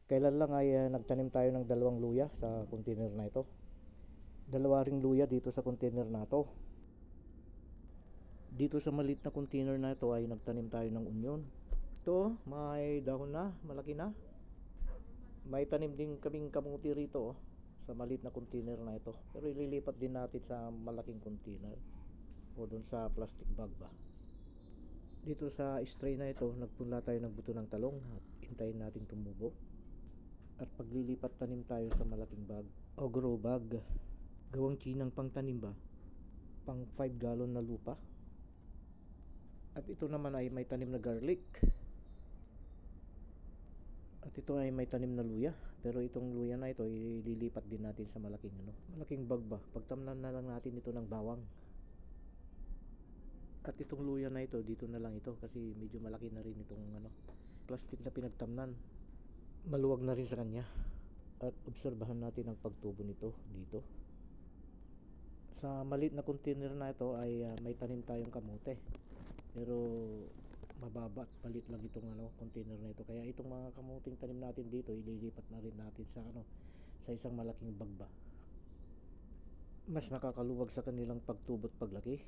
Kailan lang ay nagtanim tayo ng dalawang luya sa container na ito. Dalawa ring luya dito sa container na ito. Dito sa maliit na container na ito ay nagtanim tayo ng onion. Ito, may dahon na, malaki na. May tanim din kaming kamuti rito sa maliit na container na ito. Pero ililipat din natin sa malaking container o doon sa plastic bag ba. Dito sa tray na ito, nagpunla tayo ng buto ng talong at hintayin natin tumubo. At paglilipat tanim tayo sa malaking bag o grow bag. Gawang chinang pang tanim ba? Pang 5 gallon na lupa. At ito naman ay may tanim na garlic. At ito ay may tanim na luya. Pero itong luya na ito ililipat din natin sa malaking bag ba. Pagtamnan na lang natin ito ng bawang. At itong luya na ito, dito na lang ito kasi medyo malaki na rin itong plastic na pinagtamnan. Maluwag na rin sa kanya. At obserbahan natin ang pagtubo nito dito. Sa maliit na container na ito ay may tanim tayong kamote. Pero mababa at palit lang itong container na ito. Kaya itong mga kamuting tanim natin dito ililipat na rin natin sa sa isang malaking bag ba. Mas nakakaluwag sa kanilang pagtubo at paglaki.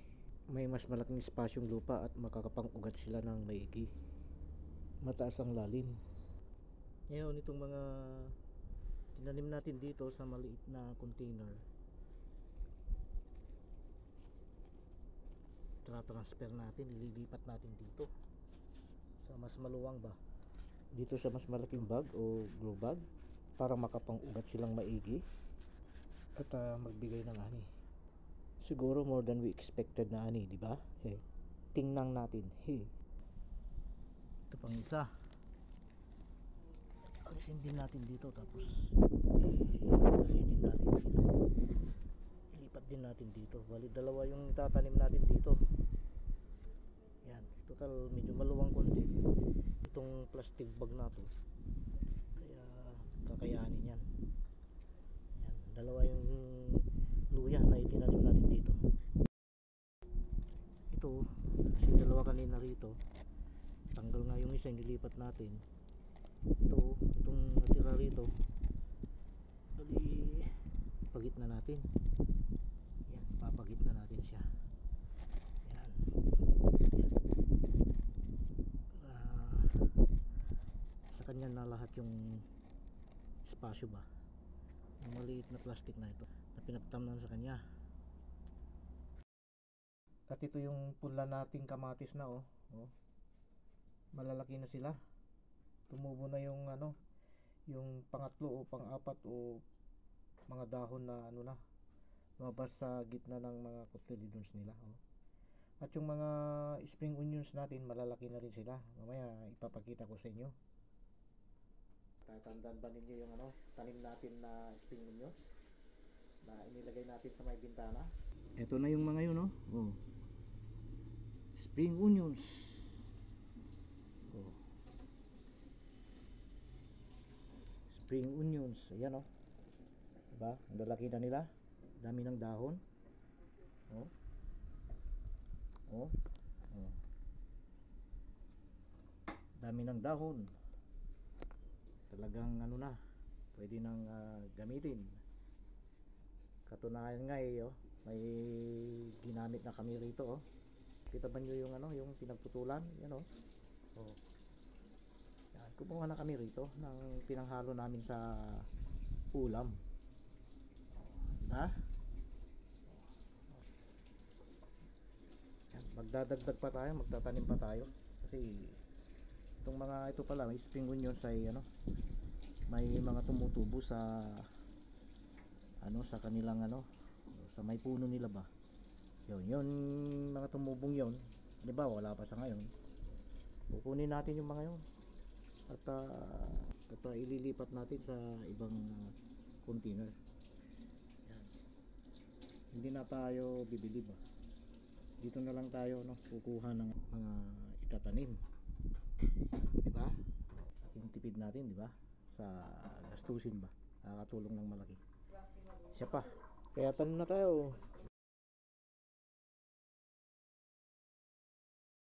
May mas malaking espasyong lupa at makakapang-ugat sila ng maigi. Mataas ang lalim. Ngayon itong mga tinanim natin dito sa maliit na container, transfer natin, ililipat natin dito sa mas maluwang ba, dito sa mas malaking bag o grow bag para makapang-ugat silang maigi at magbigay ng ani. Siguro more than we expected na ani, di ba? Tingnan natin. Ito pang isa. Alisin din natin dito tapos ilagay din natin dito. Ilipat din natin dito. Bali dalawa yung itatanim natin dito. Yan, total medyo maluwang konti itong plastic bag na to. Kaya kakayanin yan. Yan, dalawa yung luya na itinanim natin dito. Ito, kasi dalawa kanina rito. Tanggal nga yung isa, nilipat natin. Itong natira rito. Bali pagit na natin. Yan, papagit na natin siya. Yan. Sa kanya na lahat yung espasyo ba. Yung maliit na plastic na ito na pinagtamnan sa kanya. At ito yung punla nating kamatis na malalaki na sila. Tumubo na yung yung pangatlo o pang-apat o mga dahon na lumabas sa gitna ng mga cotyledons nila. At yung mga spring onions natin malalaki na rin sila. Mamaya ipapakita ko sa inyo. Tatandaan ba ninyo yung tanim natin na spring onions na inilagay natin sa may bintana? Ito na yung mga yun spring onions. Spring onions, ayan diba? Ang lalaki na nila, dami ng dahon. Dami ng dahon. Talagang pwede nang gamitin. Katunayan nga may ginamit na kami rito Kita ba nyo yung yung pinagputulan? Yan Yan, kumuha na kami rito ng pinanghalo namin sa ulam. Yan, magdadagdag pa tayo, magtatanim pa tayo. Kasi itong mga ito pala, may spring onions ay may mga tumutubo sa sa kanilang sa may puno nila ba. Yun mga tumubong yun. Halimbawa wala pa sa ngayon. Kukunin natin yung mga yun. At ililipat natin sa ibang container. Yan. Hindi na tayo bibili ba. Dito na lang tayo kukuha ng mga itatanim. Di ba? Yung tipid natin, di ba? Sa gastusin ba? Nakakatulong ng malaki. Siya pa. Kaya tanim na tayo.